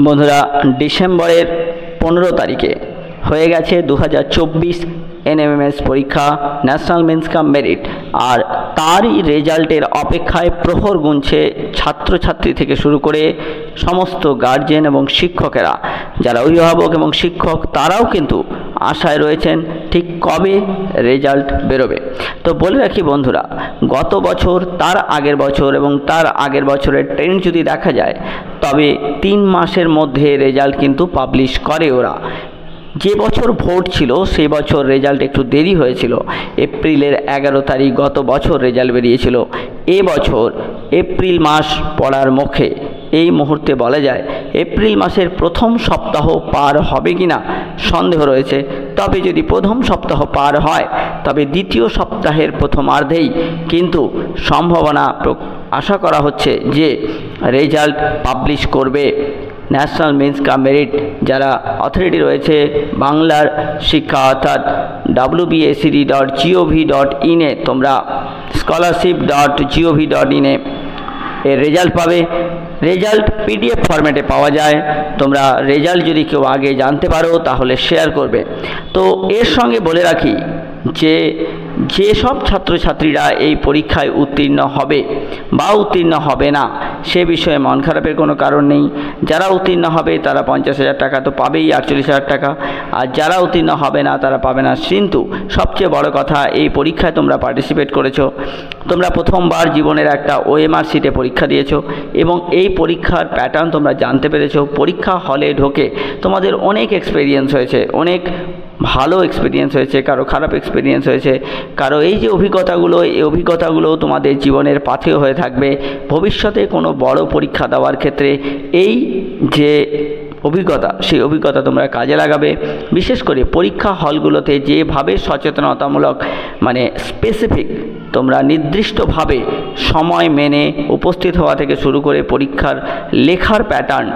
বন্ধুরা, ডিসেম্বরের 15 তারিখে হয়ে গেছে 2024 NMMS পরীক্ষা, ন্যাশনাল মেন্স কাম মেরিট। আর তারই রেজাল্টের অপেক্ষায় প্রহর গুনছে ছাত্রছাত্রী থেকে শুরু করে সমস্ত গার্জেন এবং শিক্ষকেরা। যারা অভিভাবক এবং শিক্ষক তারাও কিন্তু আশায় রয়েছেন ঠিক কবে রেজাল্ট বেরোবে। তো বলে রাখি বন্ধুরা, গত বছর, তার আগের বছর এবং তার আগের বছরের ট্রেন্ড যদি দেখা যায় তবে 3 মাসের মধ্যে রেজাল্ট কিন্তু পাবলিশ করে ওরা। যে বছর ভোট ছিল সেই বছর রেজাল্ট একটু দেরি হয়েছিল, এপ্রিলের 11 তারিখ গত বছর রেজাল্ট বেরিয়েছিল। এবছর এপ্রিল মাস পড়ার মুখে এই মুহূর্তে বলা যায় এপ্রিল মাসের প্রথম সপ্তাহ পার হবে কিনা সন্দেহ রয়েছে। তবে যদি প্রথম সপ্তাহ পার হয় তবে দ্বিতীয় সপ্তাহের প্রথমার্ধেই কিন্তু সম্ভাবনা আশা করা হচ্ছে যে রেজাল্ট পাবলিশ করবে ন্যাশনাল মেন্স কাম মেরিট। যারা অথরিটি রয়েছে বাংলার শিক্ষা অর্থাৎ wbacd.gov.in এ তোমরা scholarship.gov.in এর রেজাল্ট পাবে। রেজাল্ট PDF ফরম্যাটে পাওয়া যায়। তোমরা রেজাল্ট যদি কেউ আগে জানতে পারো তাহলে শেয়ার করবে। তো এর সঙ্গে বলে রাখি যে সব ছাত্রছাত্রীরা এই পরীক্ষায় উত্তীর্ণ হবে বা উত্তীর্ণ হবে না সে বিষয়ে মন খারাপের কোনো কারণ নেই। যারা উত্তীর্ণ হবে তারা 50,000 টাকা তো পাবেই, 48,000 টাকা। আর যারা উত্তীর্ণ হবে না তারা পাবে না। কিন্তু সবচেয়ে বড় কথা, এই পরীক্ষায় তোমরা পার্টিসিপেট করেছো, তোমরা প্রথমবার জীবনের একটা OMR সিটে পরীক্ষা দিয়েছো এবং এই পরীক্ষার প্যাটার্ন তোমরা জানতে পেরেছো। পরীক্ষা হলে ঢোকে তোমাদের অনেক এক্সপিরিয়েন্স হয়েছে, অনেক ভালো এক্সপিরিয়েন্স হয়েছে, কারো খারাপ এক্সপিরিয়েন্স হয়েছে, কারো এই যে অভিজ্ঞতাগুলো তোমাদের জীবনের পাথেয় হয়ে থাকবে ভবিষ্যতে কোনো বড় পরীক্ষা দেওয়ার ক্ষেত্রে। এই যে অভিজ্ঞতা, সেই অভিজ্ঞতা তোমরা কাজে লাগাবে। বিশেষ করে পরীক্ষা হলগুলোতে যেভাবে সচেতনতামূলক স্পেসিফিক তোমরা নির্দিষ্টভাবে সময় মেনে উপস্থিত হওয়া থেকে শুরু করে পরীক্ষার লেখার প্যাটার্ন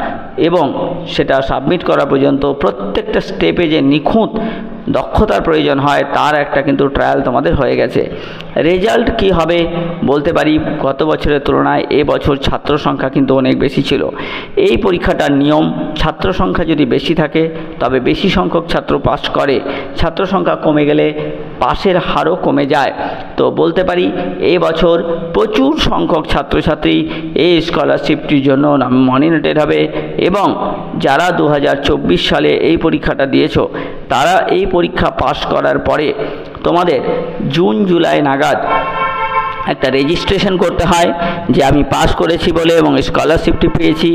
এবং সেটা সাবমিট করা পর্যন্ত প্রত্যেকটা স্টেপে যে নিখুঁত দক্ষতার প্রয়োজন হয় তার একটা কিন্তু ট্রায়াল তোমাদের হয়ে গেছে। রেজাল্ট কি হবে বলতে পারি, গত বছরের তুলনায় এবছর ছাত্র সংখ্যা কিন্তু অনেক বেশি ছিল। এই পরীক্ষাটার নিয়ম, ছাত্র সংখ্যা যদি বেশি থাকে তবে বেশি সংখ্যক ছাত্র পাস করে, ছাত্র সংখ্যা কমে গেলে পাসের হারও কমে যায়। তো বলতে পারি এবছর প্রচুর সংখ্যক ছাত্রছাত্রী এই স্কলারশিপটির জন্য নমিনেটেড হবে এবং যারা 2024 সালে এই পরীক্ষাটা দিয়েছো তারা এই পরীক্ষা পাস করার পরে তোমাদের জুন জুলাই নাগাদ একটা রেজিস্ট্রেশন করতে হয় যে আমি পাস করেছি বলে এবং স্কলারশিপটি পেয়েছি।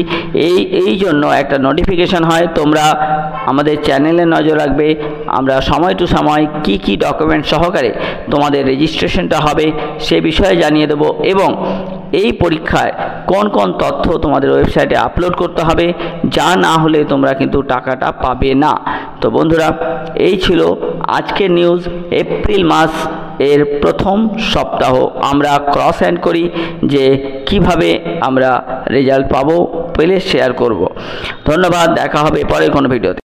এই জন্য একটা নোটিফিকেশান হয়। তোমরা আমাদের চ্যানেলে নজর রাখবে, আমরা সময় টু সময় কি ডকুমেন্ট সহকারে তোমাদের রেজিস্ট্রেশনটা হবে সে বিষয়ে জানিয়ে দেব এবং এই পরীক্ষায় কোন তথ্য তোমাদের ওয়েবসাইটে আপলোড করতে হবে, যা না হলে তোমরা কিন্তু টাকাটা পাবে না। তো বন্ধুরা, এই ছিল আজকের নিউজ। এপ্রিল মাস এর প্রথম সপ্তাহ আমরা ক্রস অ্যান্ড করি যে কিভাবে আমরা রেজাল্ট পাবো, পেলে শেয়ার করব। ধন্যবাদ, দেখা হবে পরের কোনো ভিডিওতে।